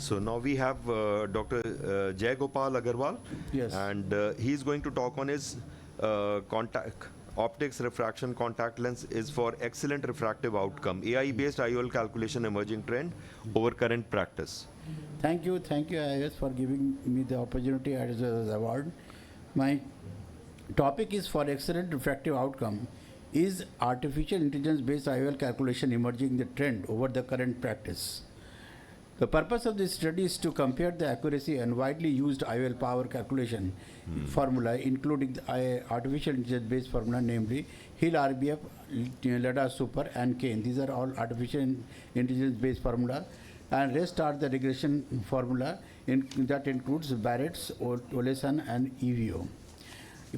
So now we have Dr. Gopal AGRAWAL, Yes. and he's going to talk on his contact optics refraction contact lens is for excellent refractive outcome. AI-based IOL calculation emerging trend over current practice. Thank you, AIOS, for giving me the opportunity as an award. My topic is for excellent refractive outcome. Is artificial intelligence-based IOL calculation emerging the trend over the current practice? The purpose of this study is to compare the accuracy and widely used IOL power calculation formula, including the artificial intelligence-based formula, namely Hill RBF, LEDA Super, and Kane. These are all artificial intelligence-based formula, and rest are the regression formula that includes Barrett's, Oleson, and EVO.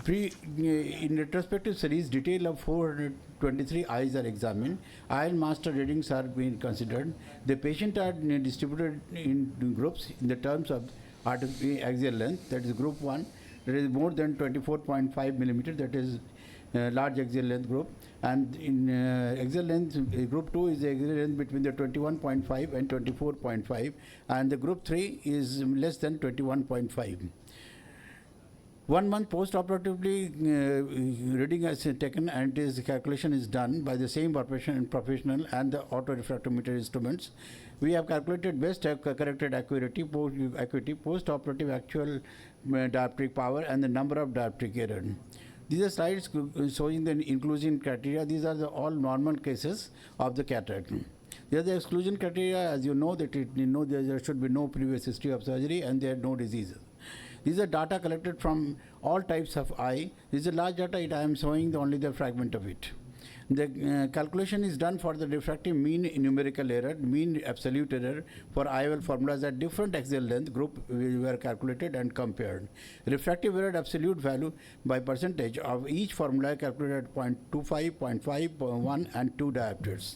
In retrospective series, detail of 423 eyes are examined. IOL master readings are being considered. The patient are distributed in groups in the terms of axial length. That is group 1. There is more than 24.5 millimeter. That is large axial length group. And in axial length, group 2 is the axial length between the 21.5 and 24.5. And the group 3 is less than 21.5. 1 month post-operatively, reading is taken and this calculation is done by the same professional and the auto-refractometer instruments. We have calculated best corrected acuity, post-operative actual dioptric power, and the number of dioptric error. These are slides showing the inclusion criteria. These are all normal cases of the cataract. There are the exclusion criteria, as you know, that there should be no previous history of surgery and there are no diseases. These are data collected from all types of eye. This is a large data. I am showing only the fragment of it. The calculation is done for the refractive mean numerical error, mean absolute error for IOL formulas at different axial length group were calculated and compared. Refractive error absolute value by percentage of each formula calculated at 0.25, 0.5, 0.1 and 2 diopters.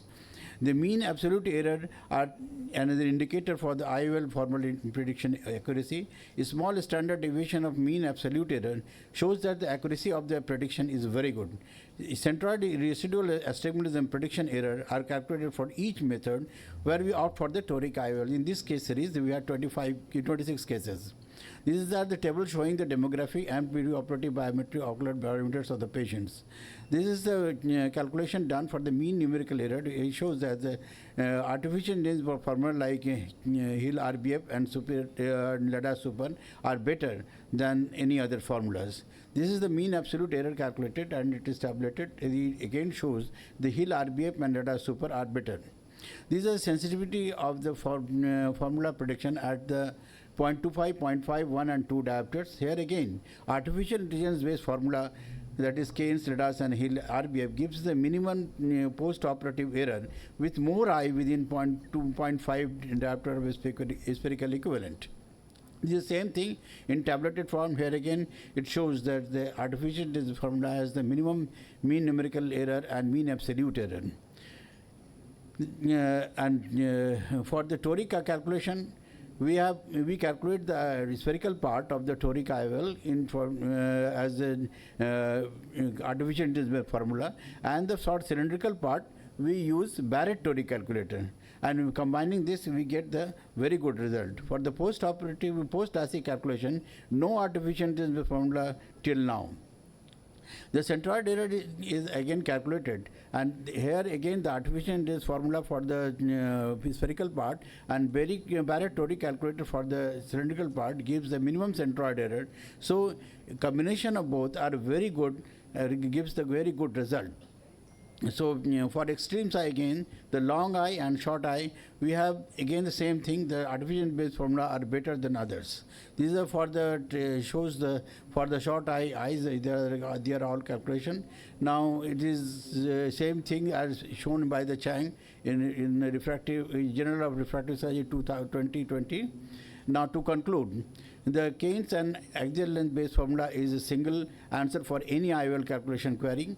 The mean absolute error are another indicator for the IOL formula prediction accuracy. A small standard deviation of mean absolute error shows that the accuracy of the prediction is very good. Centroid residual astigmatism prediction error are calculated for each method, where we opt for the toric IOL. In this case series, we have 26 cases. These are the tables showing the demography and perioperative biometry ocular parameters of the patients. This is the calculation done for the mean numerical error. It shows that the artificial intelligence formula like Hill RBF and LEDA Super are better than any other formulas. This is the mean absolute error calculated and it is tabulated. It again shows the Hill RBF and LEDA Super are better. These are the sensitivity of the formula prediction at the 0.25, 0.5, 1 and 2 diopters. Here again, artificial intelligence-based formula, that is Keynes, LEDAS and Hill RBF, gives the minimum post-operative error with more eye within 0.2, 0.5 diopter of spherical equivalent. This is the same thing in tabulated form. Here again, it shows that the artificial intelligence formula has the minimum mean numerical error and mean absolute error. For the toric calculation, we calculate the spherical part of the toric IOL as an artificial intelligence formula, and the short cylindrical part we use Barrett toric calculator, and combining this we get the very good result. For the post-operative post-LASIK calculation, no artificial intelligence formula till now. The centroid error is again calculated, and here again the artificial intelligence formula for the spherical part and Barrett toric calculator for the cylindrical part gives the minimum centroid error. So combination of both are very good, gives the very good result. So for extremes eye again, the long eye and short eye, we have again the same thing. The artificial based formula are better than others. These are for the shows the for the short eyes. They are all calculation. Now it is same thing as shown by the Chang in refractive Journal of Refractive Surgery 2020. Now to conclude, the Keynes and axial length based formula is a single answer for any IOL calculation query.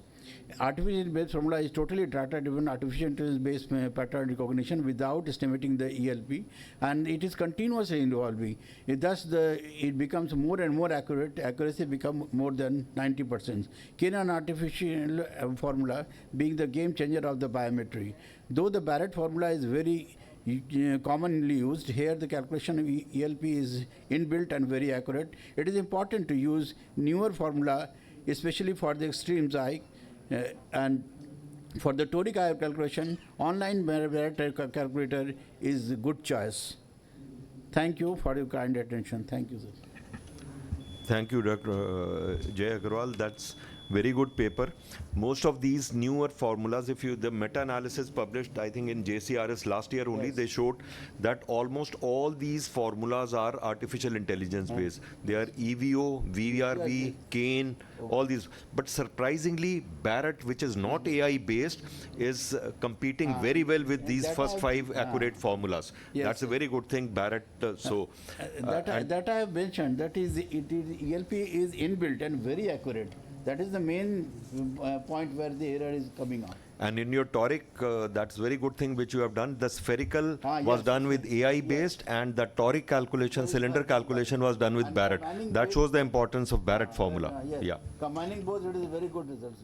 Artificial based formula is totally data-driven artificial intelligence-based pattern recognition without estimating the ELP, and it is continuously evolving. Thus, it becomes more and more accurate. Accuracy becomes more than 90%. Keynes artificial formula being the game changer of the biometry. Though the Barrett formula is very commonly used. Here the calculation of ELP is inbuilt and very accurate. It is important to use newer formula, especially for the extremes I, and for the toric I calculation, online Barrett calculator is a good choice. Thank you for your kind attention. Thank you, sir. Thank you, Dr. Jay Agrawal. That's very good paper. Most of these newer formulas, if you, the meta-analysis published, I think in JCRS last year only, Yes. they showed that almost all these formulas are artificial intelligence based. They are EVO, VRV, Kane, all these. But surprisingly, Barrett, which is not AI based, is competing very well with these that first I- five accurate formulas. Yes. That's a very good thing, Barrett. That I have mentioned, that is, ELP is inbuilt and very accurate. That is the main point where the error is coming on. And in your toric, that's very good thing which you have done. The spherical was yes, done with AI based, and the toric calculation, cylinder calculation was done with And Barrett. combining That both- shows the importance of Barrett formula. Yes. Yeah. Combining both, it is very good results.